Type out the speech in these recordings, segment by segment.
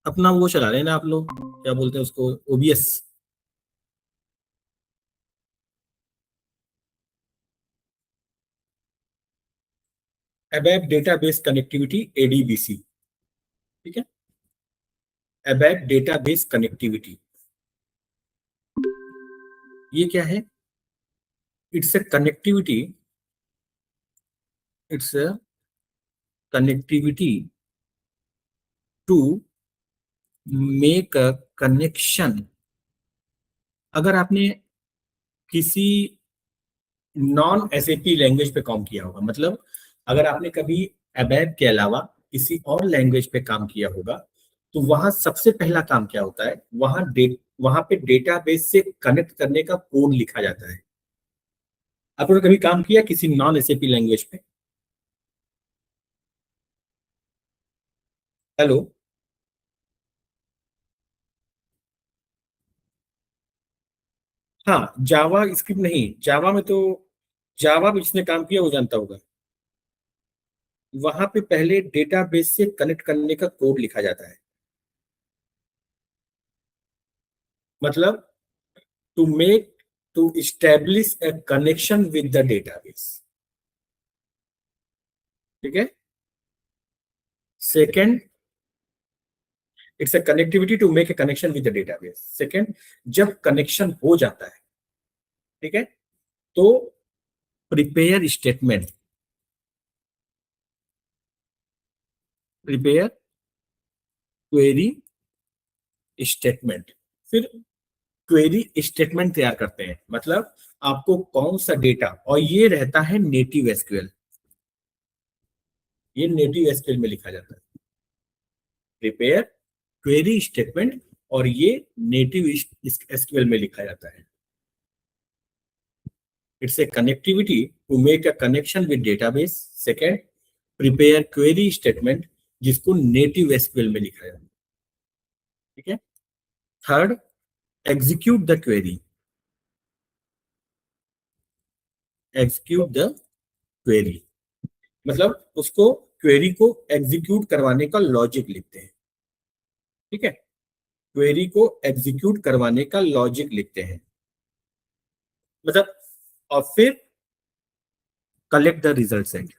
अपना वो चला रहे हैं ना आप लोग, क्या बोलते हैं उसको, OBS. ABAP database connectivity, ADBC. ठीक है, एबैप डेटाबेस कनेक्टिविटी, ये क्या है? It's a connectivity, it's a connectivity to make a connection. अगर आपने किसी नॉन एसएपी लैंग्वेज पे काम किया होगा, मतलब अगर आपने कभी अबैप के अलावा किसी और लैंग्वेज पे काम किया होगा, तो वहां सबसे पहला काम क्या होता है, वहां पे डेटाबेस से कनेक्ट करने का कोड लिखा जाता है। आपने कभी काम किया किसी नॉन एसएपी लैंग्वेज पे? हेलो। हाँ, जावा स्क्रिप्ट नहीं, जावा में तो, जावा में जिसने काम किया वो जानता होगा। वहां पे पहले डेटाबेस से कनेक्ट करने का कोड लिखा जाता है। मतलब to make, to establish a connection with the database। ठीक है। Second, it's a connectivity to make a connection with the database. Second, जब कनेक्शन हो जाता है, ठीक है, तो prepare statement, prepare query statement. फिर क्वेरी स्टेटमेंट तैयार करते हैं, मतलब आपको कौन सा डेटा, और ये रहता है नेटिव एसक्यूएल, ये नेटिव एसक्यूएल में लिखा जाता है, प्रिपेयर क्वेरी स्टेटमेंट, और ये नेटिव एसक्यूएल में लिखा जाता है। It's a connectivity to make a connection with database. Second, prepare query statement, जिसको नेटिव एसक्यूएल में लिखा जाता है। ठीक है। Third, execute the query, execute the query, मतलब उसको, क्वेरी को एग्जीक्यूट करवाने का लॉजिक लिखते हैं। ठीक है, क्वेरी को एग्जीक्यूट करवाने का लॉजिक लिखते हैं, मतलब, और फिर collect the result set,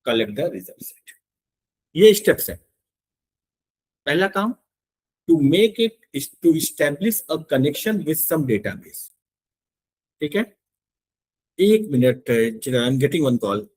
collect the result set. ये स्टेप्स है। पहला काम, to make it, to establish a connection with some database. ठीक है। एक minute, I am getting one call.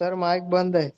Sir mic बंद है।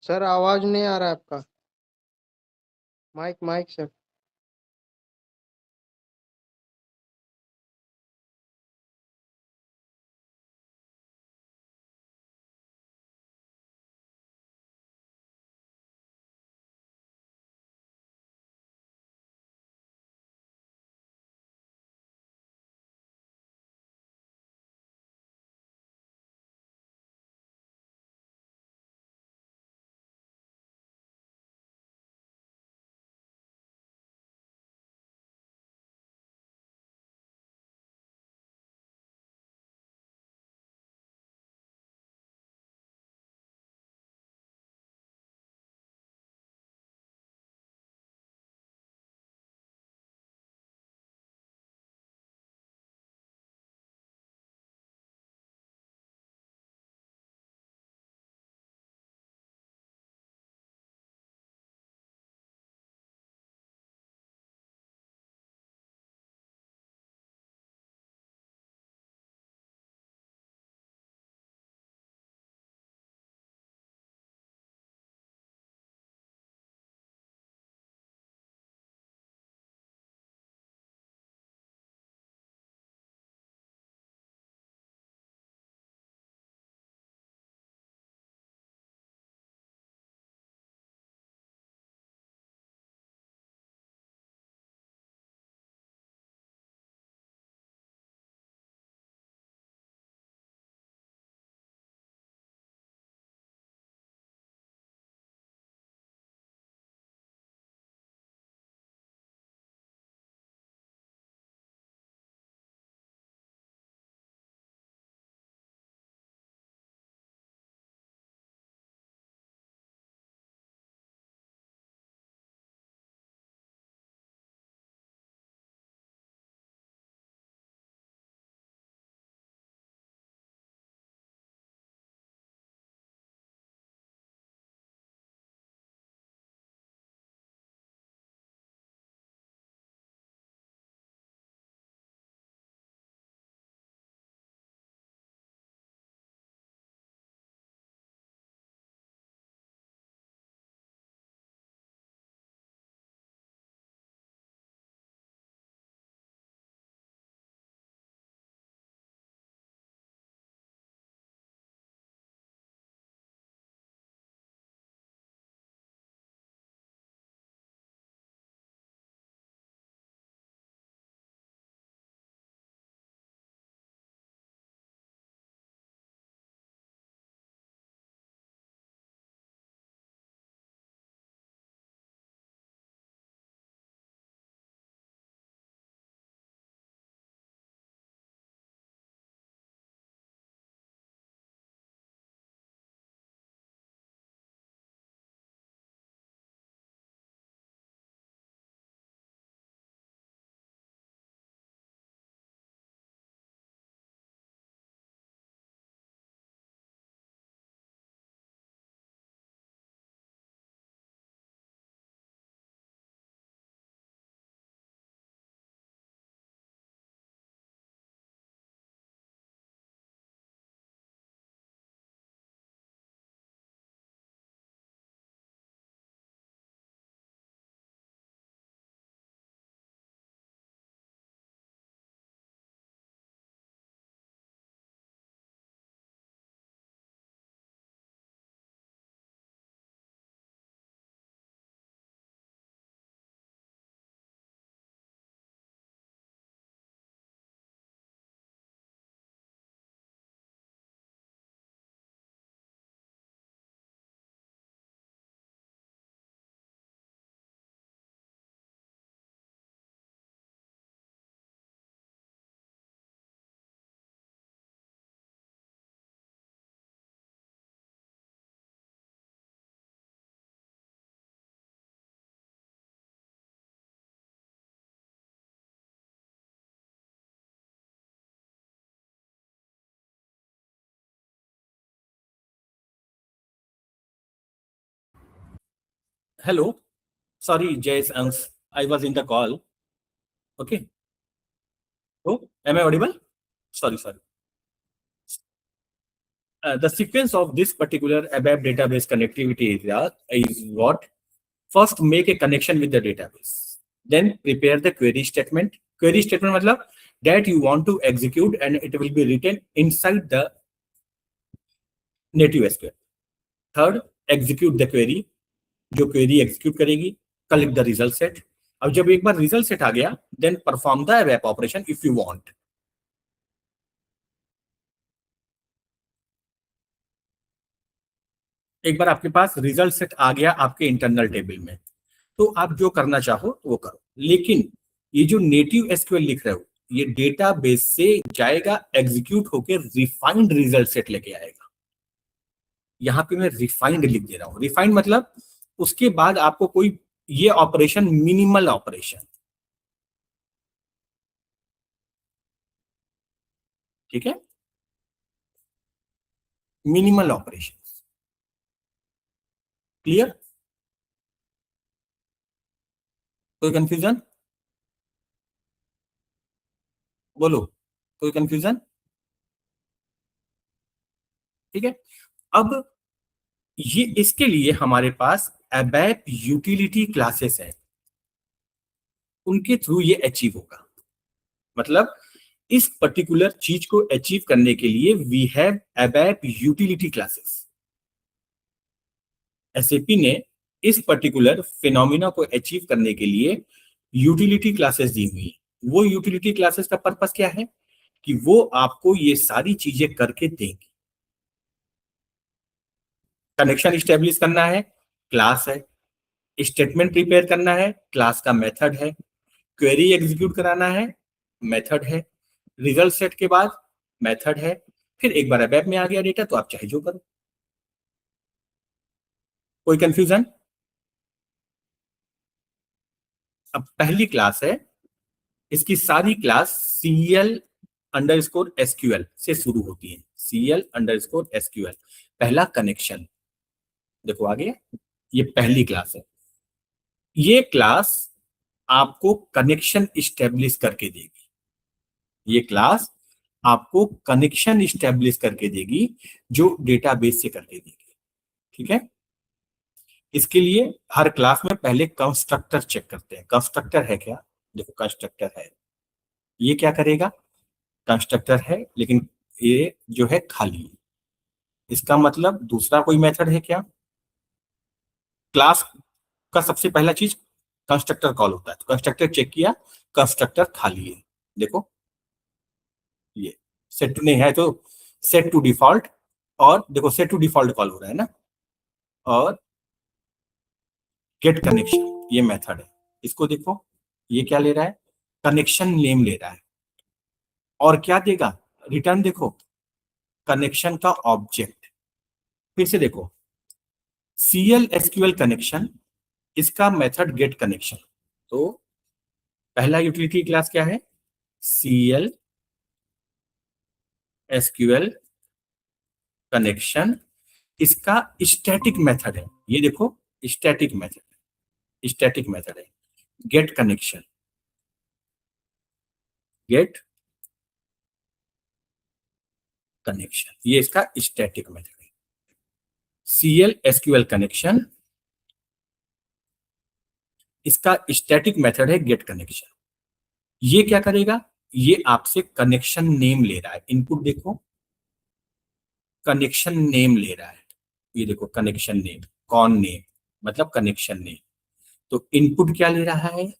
सर आवाज नहीं आ रहा है आपका। Mic mic sir. Hello. Sorry, Jayesh Ansh. I was in the call. Okay. Oh, am I audible? Sorry, sorry. the sequence of this particular ABAP database connectivity is what? First, make a connection with the database. Then prepare the query statement. Query statement मतलब that you want to execute and it will be written inside the native SQL. Third, execute the query. जो query execute करेगी, collect the result set. अब जब एक बार result set आ गया, then perform the ABAP operation if you want. एक बार आपके पास result set आ गया आपके इंटरनल टेबल में, तो आप जो करना चाहो वो करो। लेकिन ये जो नेटिव एसक्यूएल लिख रहे हो, ये डेटाबेस से जाएगा, एग्जीक्यूट होकर रिफाइंड रिजल्ट सेट लेके आएगा। यहां पे मैं रिफाइंड लिख दे रहा हूं। रिफाइंड मतलब उसके बाद आपको कोई ये ऑपरेशन, मिनिमल ऑपरेशन, ठीक है, मिनिमल ऑपरेशन। क्लियर? कोई कंफ्यूजन? बोलो, कोई कंफ्यूजन? ठीक है। अब ये इसके लिए हमारे पास ABAP यूटिलिटी क्लासेस है, उनके थ्रू ये अचीव होगा। मतलब इस पर्टिकुलर चीज को अचीव करने के लिए we have ABAP utility classes. SAP ने इस पर्टिकुलर फिनोमिना को अचीव करने के लिए यूटिलिटी क्लासेस दी हुई है। वो यूटिलिटी क्लासेस का पर्पस क्या है कि वो आपको ये सारी चीजें करके देंगी। कनेक्शन स्टेब्लिश करना है, क्लास है। स्टेटमेंट प्रिपेयर करना है, क्लास का मेथड है। क्वेरी एग्जीक्यूट कराना है, मेथड है। रिजल्ट सेट के बाद मेथड है। फिर एक बार ABAP में आ गया डेटा तो आप चाहे जो करो। कोई कंफ्यूजन? अब पहली क्लास है, इसकी सारी क्लास CL_SQL से शुरू होती है। CL_SQL पहला कनेक्शन, देखो आगे, ये पहली क्लास है। ये क्लास आपको कनेक्शन स्टेब्लिश करके देगी। ये क्लास आपको कनेक्शन स्टेब्लिश करके देगी, जो डेटाबेस से करके देगी। ठीक है। इसके लिए हर क्लास में पहले कंस्ट्रक्टर चेक करते हैं। कंस्ट्रक्टर है क्या? देखो कंस्ट्रक्टर है, ये क्या करेगा? कंस्ट्रक्टर है, लेकिन ये जो है खाली है। इसका मतलब दूसरा कोई मेथड है क्या? क्लास का सबसे पहला चीज कंस्ट्रक्टर कॉल होता है, तो कंस्ट्रक्टर चेक किया, कंस्ट्रक्टर खाली है। देखो ये सेट टू नहीं है तो सेट टू डिफॉल्ट, और देखो सेट टू डिफॉल्ट कॉल हो रहा है ना, और गेट कनेक्शन ये मेथड है। इसको देखो, ये क्या ले रहा है? कनेक्शन नेम ले रहा है, और क्या देगा? रिटर्न देखो, कनेक्शन का ऑब्जेक्ट। फिर से देखो, CL_SQL कनेक्शन, इसका मेथड गेट कनेक्शन। तो पहला यूटिलिटी क्लास क्या है? CL_SQL कनेक्शन, इसका स्टैटिक मेथड है। ये देखो स्टैटिक मेथड, स्टैटिक मेथड है गेट कनेक्शन। गेट कनेक्शन ये इसका स्टैटिक मेथड है। CL_SQL कनेक्शन, इसका स्टैटिक मेथड है गेट कनेक्शन। ये क्या करेगा? ये आपसे कनेक्शन नेम ले रहा है। इनपुट देखो, कनेक्शन नेम ले रहा है। ये देखो कनेक्शन नेम, कौन नेम मतलब कनेक्शन नेम। तो इनपुट क्या ले रहा है?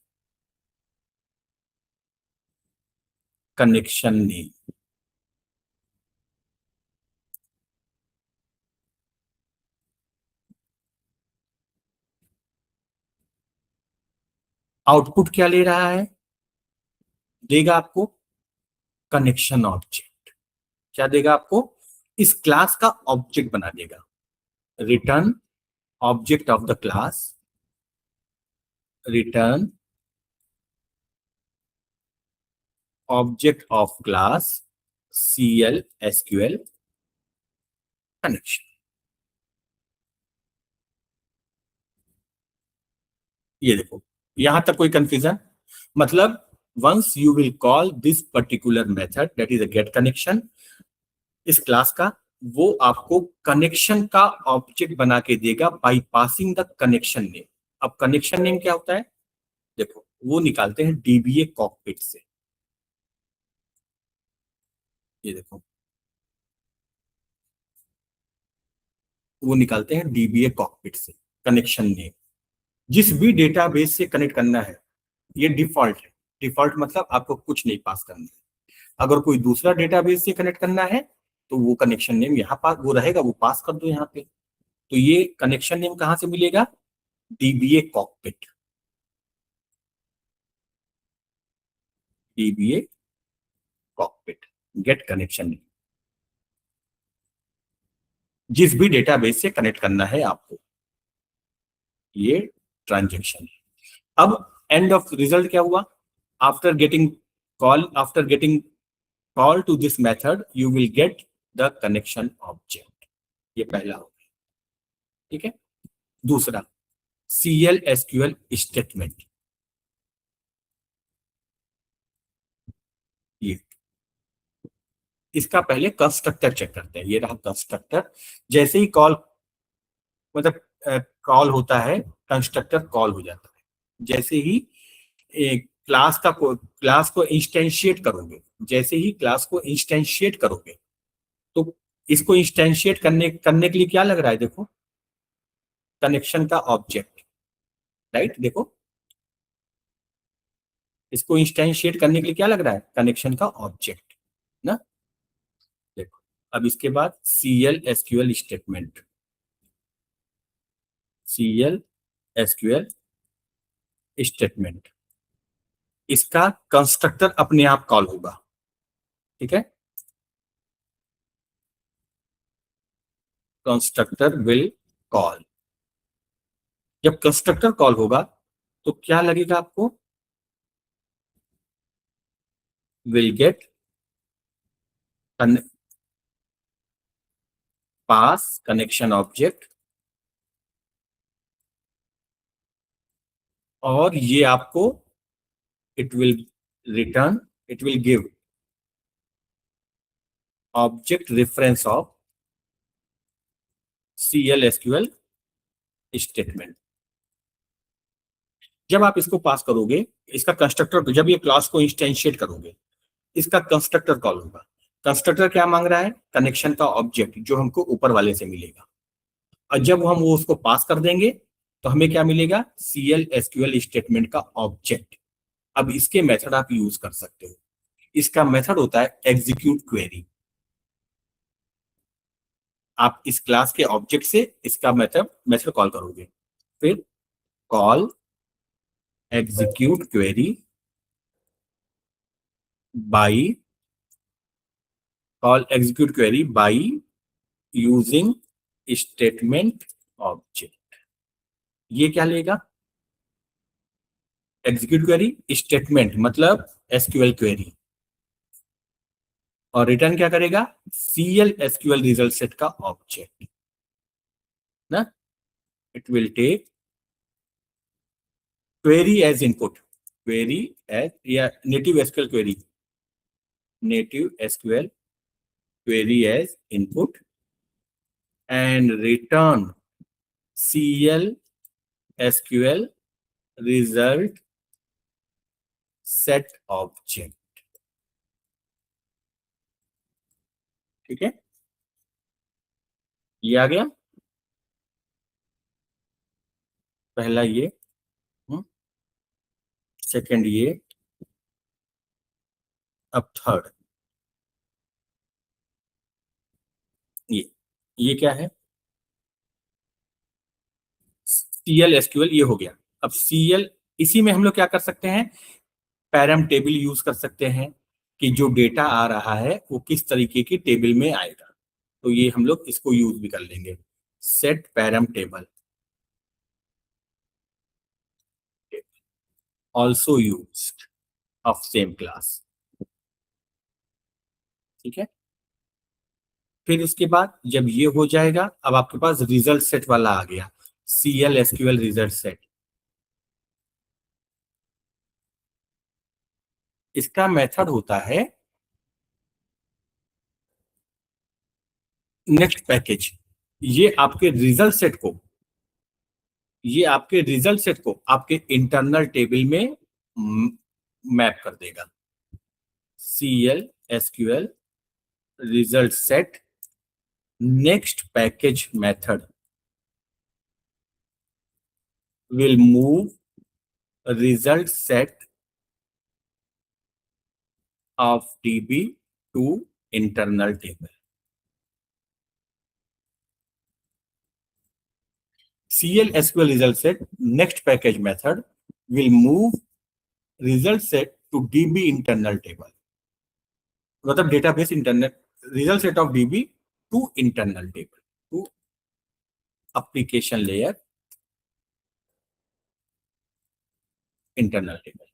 Connection name. आउटपुट क्या ले रहा है? देगा आपको कनेक्शन ऑब्जेक्ट। क्या देगा आपको? इस क्लास का ऑब्जेक्ट बना देगा। Return object of the class, return object of class CL_SQL connection. ये देखो, यहां तक कोई कंफ्यूजन? मतलब once you will call this particular method, that is a get connection, इस क्लास का वो आपको कनेक्शन का ऑब्जेक्ट बना के देगा by passing the connection name. अब कनेक्शन नेम क्या होता है, देखो वो निकालते हैं डीबीए कॉकपिट से। ये देखो वो निकालते हैं डीबीए कॉकपिट से कनेक्शन नेम। जिस भी डेटाबेस से कनेक्ट करना है, ये डिफॉल्ट है। डिफॉल्ट मतलब आपको कुछ नहीं पास करना है। अगर कोई दूसरा डेटाबेस से कनेक्ट करना है तो वो कनेक्शन नेम यहाँ पास वो रहेगा, वो पास कर दो यहाँ पे। तो ये कनेक्शन नेम कहाँ से मिलेगा, dBA cockpit. DBA cockpit get connection name, जिस भी डेटाबेस से कनेक्ट करना है आपको, ये ट्रांजेक्शन है। अब एंड ऑफ रिजल्ट क्या हुआ, after getting call to this method you will get the connection object. ये पहला हो गया, ठीक है। दूसरा सीएल एसक्यूएल स्टेटमेंट। ये इसका पहले कंस्ट्रक्टर चेक करते हैं। ये रहा कंस्ट्रक्टर। जैसे ही कॉल मतलब कॉल होता है, कंस्ट्रक्टर कॉल हो जाता है। जैसे ही क्लास को इंस्टेंशिएट करोगे, जैसे ही क्लास को इंस्टेंशिएट करोगे, तो इसको इंस्टेंशिएट करने करने के लिए क्या लग रहा है, देखो कनेक्शन का ऑब्जेक्ट, राइट। देखो इसको इंस्टेंशिएट करने के लिए क्या लग रहा है, कनेक्शन का ऑब्जेक्ट ना। देखो अब इसके बाद CL SQL statement. CL SQL statement, इसका कंस्ट्रक्टर अपने आप कॉल होगा, ठीक है। Constructor will call. जब कंस्ट्रक्टर कॉल होगा तो क्या लगेगा आपको, will get pass connection object, और ये आपको it will return, it will give object reference of CL SQL statement. जब आप इसको पास करोगे, इसका कंस्ट्रक्टर, जब ये क्लास को इंस्टेंशिएट करोगे, इसका कंस्ट्रक्टर कॉल होगा। कंस्ट्रक्टर क्या मांग रहा है, कनेक्शन का ऑब्जेक्ट जो हमको ऊपर वाले से मिलेगा। और जब हम वो उसको पास कर देंगे तो हमें क्या मिलेगा, सीएल एसक्यूएल स्टेटमेंट का ऑब्जेक्ट। अब इसके मेथड आप यूज कर सकते हो। इसका मेथड होता है एग्जीक्यूट क्वेरी। आप इस क्लास के ऑब्जेक्ट से इसका मेथड मेथड कॉल करोगे, फिर call execute query by, call execute query by using statement object. ये क्या लेगा, एग्जीक्यूट क्वेरी स्टेटमेंट मतलब एसक्यूएल क्वेरी, और रिटर्न क्या करेगा, सीएल एसक्यूएल रिजल्ट सेट का ऑब्जेक्ट ना। It will take query as input, query as या native SQL query, native SQL query as input and return CL SQL result set object, ठीक है। ये आ गया पहला ये, सेकंड ये, अब थर्ड ये क्या है, सीएल एसक्यूएल ये हो गया। अब सीएल, इसी में हम लोग क्या कर सकते हैं, पैरम टेबल यूज कर सकते हैं कि जो डेटा आ रहा है वो किस तरीके की टेबल में आएगा। तो ये हम लोग इसको यूज भी कर लेंगे, set param table also used of same class, ठीक है। फिर इसके बाद जब ये हो जाएगा, अब आपके पास रिजल्ट सेट वाला आ गया, सीएल एसक्यूएल रिजल्ट सेट। इसका मेथड होता है नेक्स्ट पैकेज, ये आपके रिजल्ट सेट को, आपके इंटरनल टेबल में मैप कर देगा। CL SQL result set next package method will move result set of DB to internal table. CL SQL result set next package method will move result set to DB internal table. मतलब database internal result set of DB to internal table, to application layer internal table.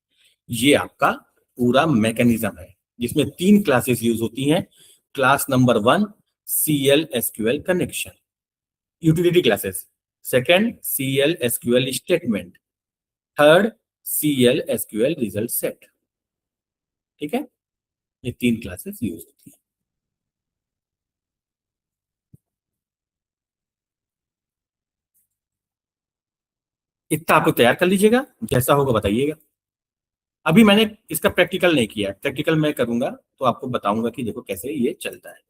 ये आपका पूरा mechanism है जिसमें 3 classes use होती हैं। Class number 1 CL SQL connection utility classes, second CL SQL statement, third CL SQL result set. ठीक है, ये 3 क्लासेस यूज होती हैं। इतना आप लोग तैयार कर लीजिएगा, जैसा होगा बताइएगा। अभी मैंने इसका प्रैक्टिकल नहीं किया, प्रैक्टिकल मैं करूंगा तो आपको बताऊंगा कि देखो कैसे ये चलता है।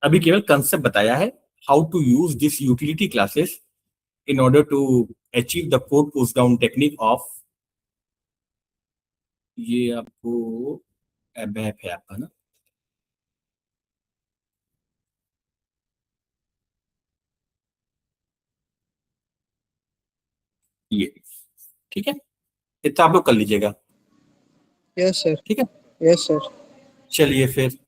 अभी केवल कंसेप्ट बताया है, how to use this utility classes in order to achieve the code push down technique of, ये आपको ABAP है आपका ना, ये ठीक है, इतना आप लोग कर लीजिएगा। Yes sir. ठीक है, यस सर। चलिए फिर